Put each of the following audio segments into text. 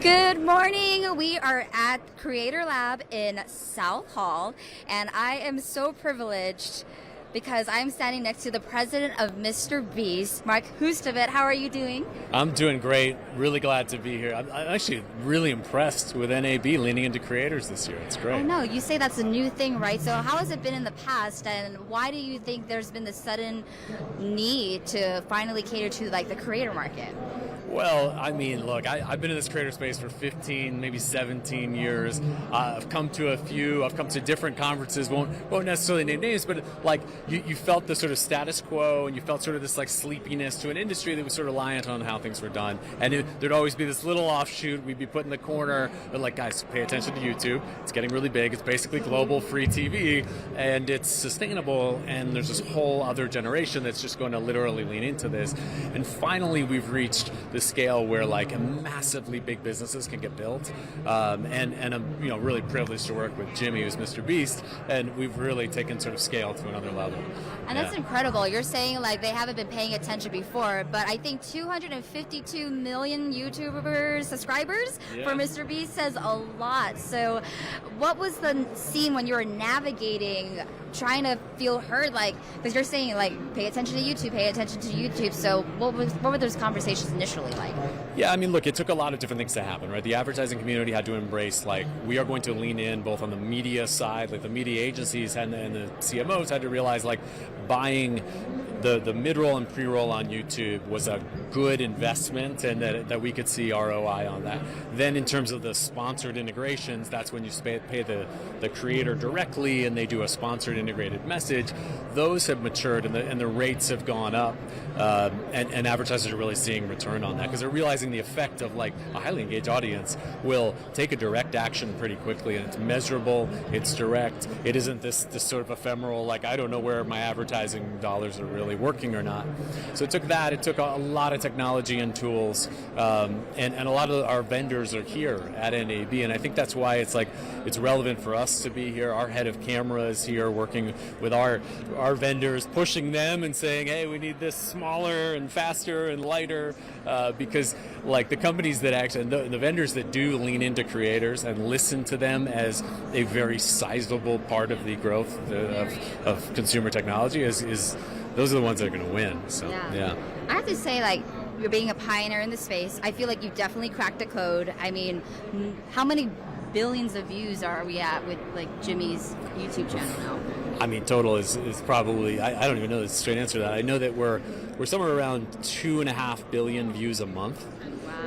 Good morning. We are at Creator Lab in South Hall, and I am so privileged because I'm standing next to the president of MrBeast, Mark Hustavit. How are you doing? I'm doing great. Really glad to be here. I'm actually really impressed with NAB leaning into creators this year. It's great. I know. You say that's a new thing, right? So how has it been in the past, and why do you think there's been this sudden need to finally cater to like the creator market? Well, I mean, look, I've been in this creator space for 15, maybe 17 years. I've come to a few. I've come to different conferences. Won't necessarily name names, but like you felt the sort of status quo, and you felt sort of this like sleepiness to an industry that was sort of reliant on how things were done. And there'd always be this little offshoot. We'd be put in the corner, but like, guys, pay attention to YouTube. It's getting really big. It's basically global free TV, and it's sustainable. And there's this whole other generation that's just going to literally lean into this. And finally, we've reached the scale where like massively big businesses can get built, and I'm really privileged to work with Jimmy, who's MrBeast, and we've really taken sort of scale to another level. And that's incredible. You're saying like they haven't been paying attention before, but I think 252 million YouTubers subscribers for MrBeast says a lot. So what was the scene when you were navigating, trying to feel heard, like, because you're saying like pay attention to YouTube. So what were those conversations initially like? Yeah, I mean, look, it took a lot of different things to happen, right? The advertising community had to embrace, like, we are going to lean in both on the media side, like the media agencies and the CMOs had to realize, like, buying the mid-roll and pre-roll on YouTube was a good investment, and that we could see ROI on that. Then in terms of the sponsored integrations, that's when you pay the creator directly and they do a sponsored integrated message. Those have matured, and the rates have gone up, and advertisers are really seeing return on that because they're realizing the effect of like a highly engaged audience will take a direct action pretty quickly, and it's measurable, it's direct, it isn't this sort of ephemeral, like I don't know where my advertising dollars are really working or not. So it took a lot of technology and tools, and a lot of our vendors are here at NAB, and I think that's why it's relevant for us to be here. Our head of camera is here working with our vendors, pushing them and saying, hey, we need this smaller and faster and lighter, because like the companies that actually, the vendors that do lean into creators and listen to them as a very sizable part of the growth of consumer technology is those are the ones that are going to win. So yeah. I have to say, like, you're being a pioneer in the space. I feel like you definitely cracked the code. I mean, how many billions of views are we at with like Jimmy's YouTube channel now? I mean, total is probably, I don't even know the straight answer to that. I know that we're somewhere around 2.5 billion views a month.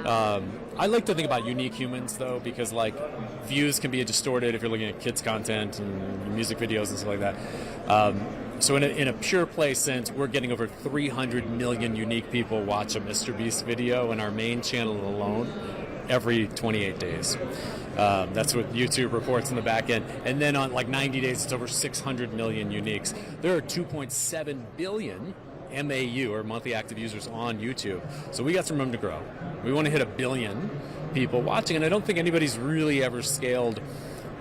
Wow. I like to think about unique humans, though, because like views can be distorted if you're looking at kids' content and music videos and stuff like that. So in a pure play sense, we're getting over 300 million unique people watch a MrBeast video in our main channel alone every 28 days. That's what YouTube reports in the back end. And then on like 90 days, it's over 600 million uniques. There are 2.7 billion MAU, or monthly active users, on YouTube. So we got some room to grow. We want to hit 1 billion people watching, and I don't think anybody's really ever scaled,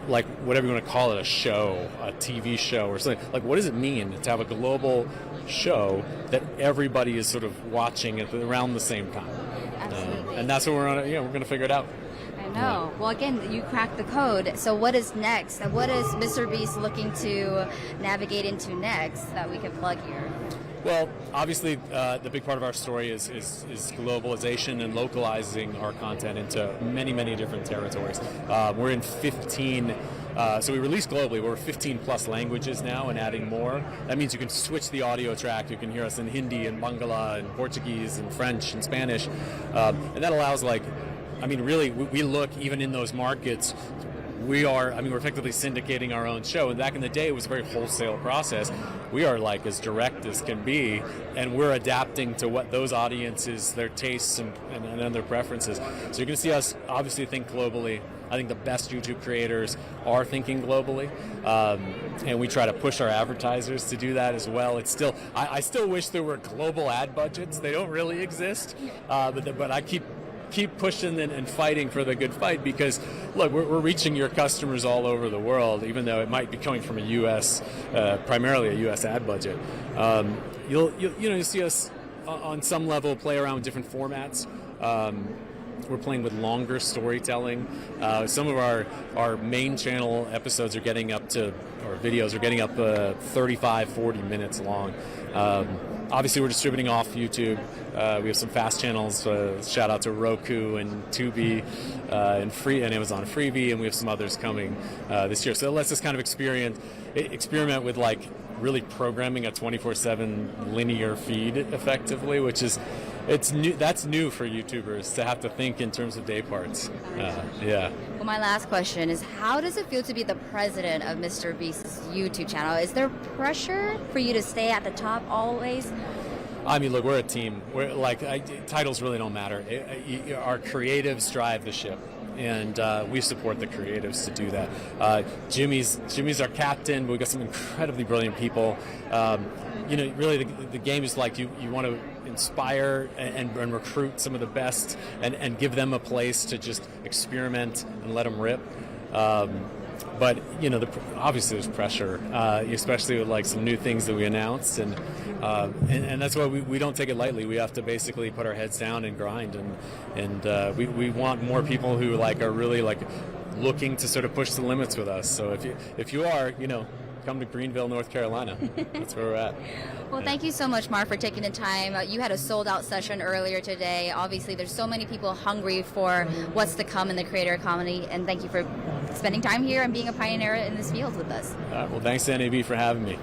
like, whatever you want to call it, a show, a TV show or something. Like, what does it mean to have a global show that everybody is sort of watching at around the same time? Absolutely. And that's what we're going to figure it out. I know. Well, again, you cracked the code. So what is next? And what is MrBeast looking to navigate into next that we can plug here? Well, obviously, the big part of our story is globalization and localizing our content into many, many different territories. We're in 15, so we release globally. We're 15 plus languages now and adding more. That means you can switch the audio track. You can hear us in Hindi and Bangla and Portuguese and French and Spanish. And that allows, like, I mean, really, we look, even in those markets, we're effectively syndicating our own show. And back in the day, it was a very wholesale process. We are like as direct as can be, and we're adapting to what those audiences, their tastes and their preferences. So you're going to see us obviously think globally. I think the best YouTube creators are thinking globally, and we try to push our advertisers to do that as well. It's still, I still wish there were global ad budgets. They don't really exist, but I keep pushing and fighting for the good fight, because look, we're reaching your customers all over the world, even though it might be coming from a U.S. Primarily a U.S. ad budget. You'll see us on some level play around with different formats. we're playing with longer storytelling. Some of our main channel episodes are getting up to, or videos are getting up 35, 40 minutes long. Obviously, we're distributing off YouTube. We have some fast channels. Shout out to Roku and Tubi and Amazon Freevee, and we have some others coming this year. So it lets us kind of experiment with like really programming a 24/7 linear feed effectively, which is new. That's new for YouTubers to have to think in terms of day parts. Yeah. Well, my last question is, how does it feel to be the president of MrBeast's YouTube channel? Is there pressure for you to stay at the top always? I mean, look, we're a team. We're like, titles really don't matter. Our creatives drive the ship, and we support the creatives to do that. Jimmy's our captain, but we've got some incredibly brilliant people. Really, the game is like you want to inspire and recruit some of the best and give them a place to just experiment and let them rip. But obviously there's pressure, especially with like some new things that we announced, and that's why we don't take it lightly. We have to basically put our heads down and grind, and we want more people who like are really like looking to sort of push the limits with us. So if you are, come to Greenville, North Carolina. That's where we're at. Well, thank you so much, Mark, for taking the time. You had a sold-out session earlier today. Obviously, there's so many people hungry for what's to come in the creator economy, and thank you for spending time here and being a pioneer in this field with us. Well, thanks to NAB for having me.